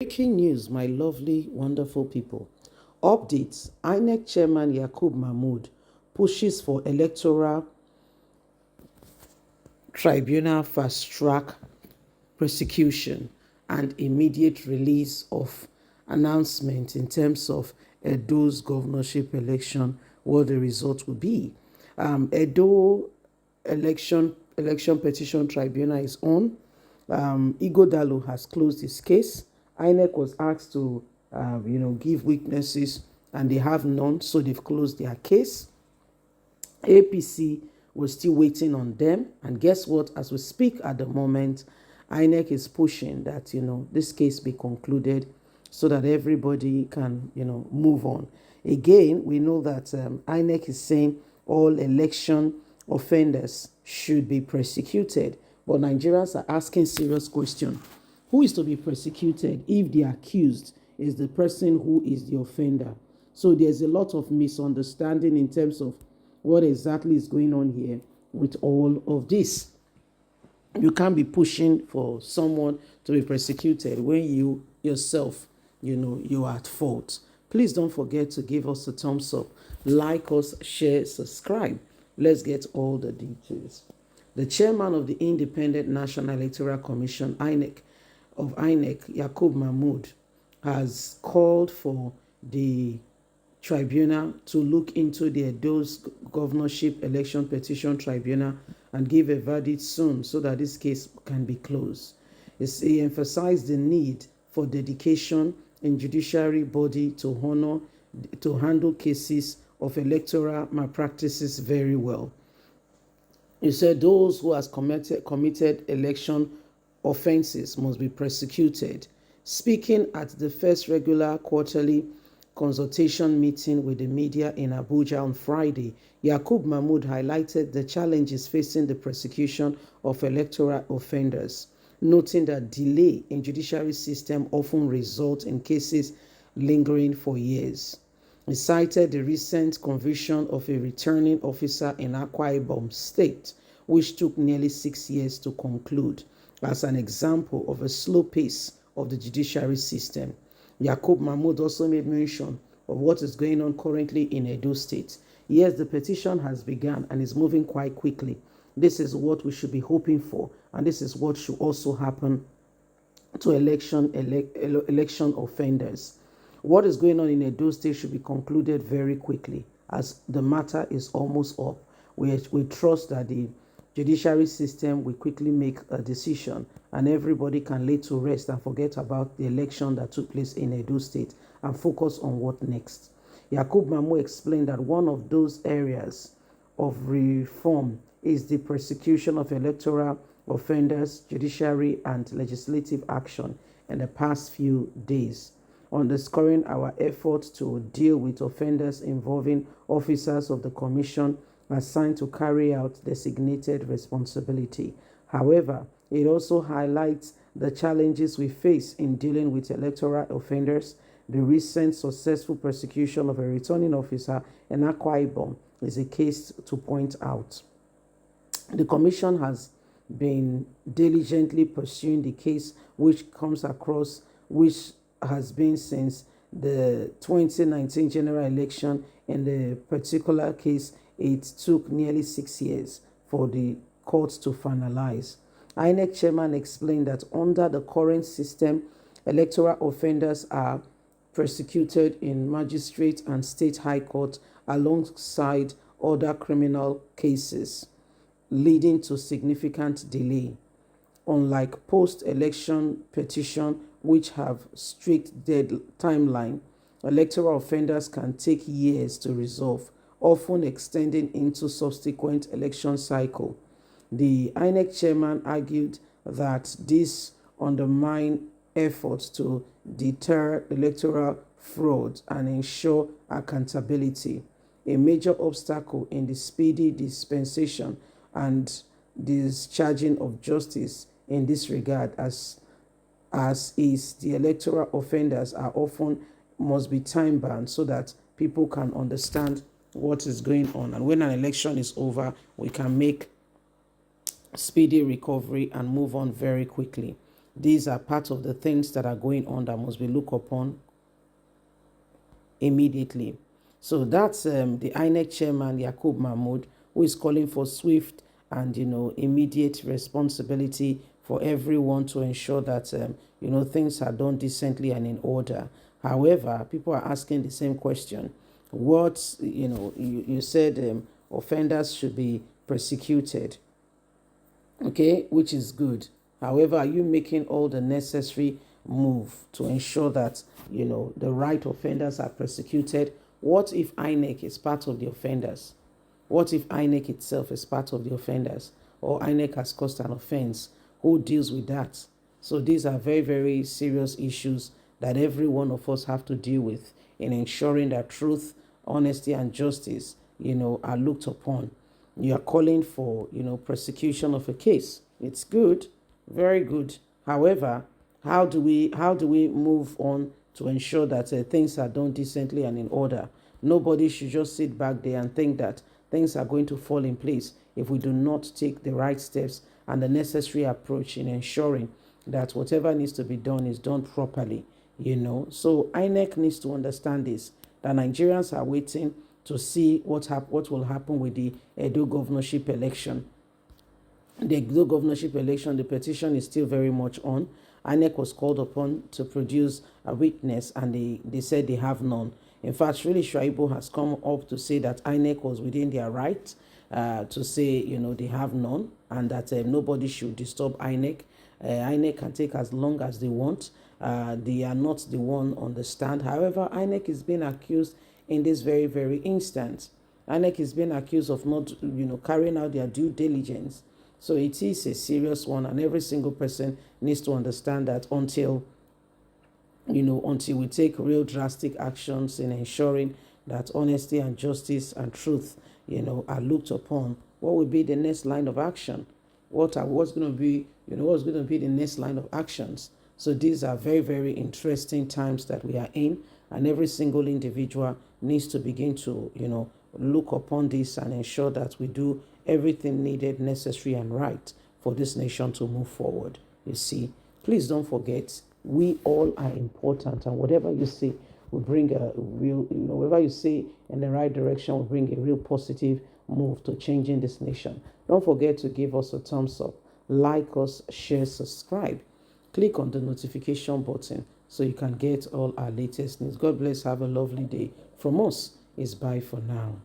Breaking news, my lovely, wonderful people. Updates. Inec Chairman Yakubo Mahmood pushes for electoral tribunal fast-track prosecution and immediate release of announcement in terms of Edo's governorship election, what the result will be. Edo election petition tribunal is on. Ighodalo has closed his case. Inec was asked to, give witnesses, and they have none, so they've closed their case. APC was still waiting on them, and guess what? As we speak at the moment, Inec is pushing that this case be concluded so that everybody can move on. Again, we know that Inec is saying all election offenders should be prosecuted, but Nigerians are asking serious questions. Who is to be prosecuted if the accused is the person who is the offender? So there's a lot of misunderstanding in terms of what exactly is going on here with all of this. You can't be pushing for someone to be prosecuted when you yourself, you are at fault. Please don't forget to give us a thumbs up, like us, share, subscribe. Let's get all the details. The chairman of the Independent National Electoral Commission, INEC, Yakubo Mahmood, has called for the tribunal to look into the Edo's governorship election petition tribunal and give a verdict soon so that this case can be closed. He emphasized the need for dedication in judiciary body to handle cases of electoral malpractices very well. He said those who has committed election offenses must be prosecuted. Speaking at the first regular quarterly consultation meeting with the media in Abuja on Friday, Yakubo Mahmood highlighted the challenges facing the prosecution of electoral offenders, noting that delay in judiciary system often results in cases lingering for years. He cited the recent conviction of a returning officer in Akwa Ibom State, which took nearly 6 years to conclude, as an example of a slow pace of the judiciary system. Yakubo Mahmood also made mention of what is going on currently in Edo State. Yes, the petition has begun and is moving quite quickly. This is what we should be hoping for, and this is what should also happen to election offenders. What is going on in Edo State should be concluded very quickly, as the matter is almost up. We trust that the judiciary system will quickly make a decision and everybody can lay to rest and forget about the election that took place in Edo State and focus on what next. Yakubo Mahmood explained that one of those areas of reform is the prosecution of electoral offenders, judiciary, and legislative action in the past few days, underscoring our efforts to deal with offenders involving officers of the Commission assigned to carry out designated responsibility. However, it also highlights the challenges we face in dealing with electoral offenders. The recent successful prosecution of a returning officer in Akwa Ibom is a case to point out. The Commission has been diligently pursuing the case, which has been since the 2019 general election. In the particular case, it took nearly 6 years for the court to finalize. INEC chairman explained that under the current system, electoral offenders are prosecuted in magistrate and state high court alongside other criminal cases, leading to significant delay. Unlike post-election petition, which have strict timeline, electoral offenders can take years to resolve, often extending into subsequent election cycle. The INEC chairman argued that this undermines efforts to deter electoral fraud and ensure accountability, a major obstacle in the speedy dispensation and discharging of justice in this regard, as is the electoral offenders are often must be time bound so that people can understand what is going on. And when an election is over, we can make speedy recovery and move on very quickly. These are part of the things that are going on that must be looked upon immediately. So that's the INEC chairman, Yakubo Mahmood, who is calling for swift and, immediate responsibility for everyone to ensure that, things are done decently and in order. However, people are asking the same question. What, you said offenders should be persecuted, okay, which is good. However, are you making all the necessary move to ensure that the right offenders are persecuted? What if INEC is part of the offenders? What if INEC itself is part of the offenders, or INEC has caused an offense? Who deals with that? So these are very, very serious issues that every one of us have to deal with in ensuring that truth, honesty, and justice, are looked upon. You are calling for, prosecution of a case. It's good, very good. However, how do we move on to ensure that things are done decently and in order? Nobody should just sit back there and think that things are going to fall in place if we do not take the right steps and the necessary approach in ensuring that whatever needs to be done is done properly. So INEC needs to understand this, that Nigerians are waiting to see what will happen with the Edo governorship election. The Edo governorship election, the petition is still very much on. INEC was called upon to produce a witness, and they said they have none. In fact, really, Shuaibu has come up to say that INEC was within their right to say, they have none, and that nobody should disturb INEC. INEC can take as long as they want. They are not the one on the stand. However, INEC is being accused in this very, very instance. INEC is being accused of not, carrying out their due diligence. So it is a serious one, and every single person needs to understand that until we take real drastic actions in ensuring that honesty and justice and truth, are looked upon, what will be the next line of action? What's going to be the next line of actions? So these are very, very interesting times that we are in, and every single individual needs to begin to, look upon this and ensure that we do everything needed, necessary, and right for this nation to move forward. You see, please don't forget, we all are important, and whatever you say will bring a real, whatever you say in the right direction will bring a real positive move to changing this nation. Don't forget to give us a thumbs up, like us, share, subscribe. Click on the notification button so you can get all our latest news. God bless. Have a lovely day. From us, it's bye for now.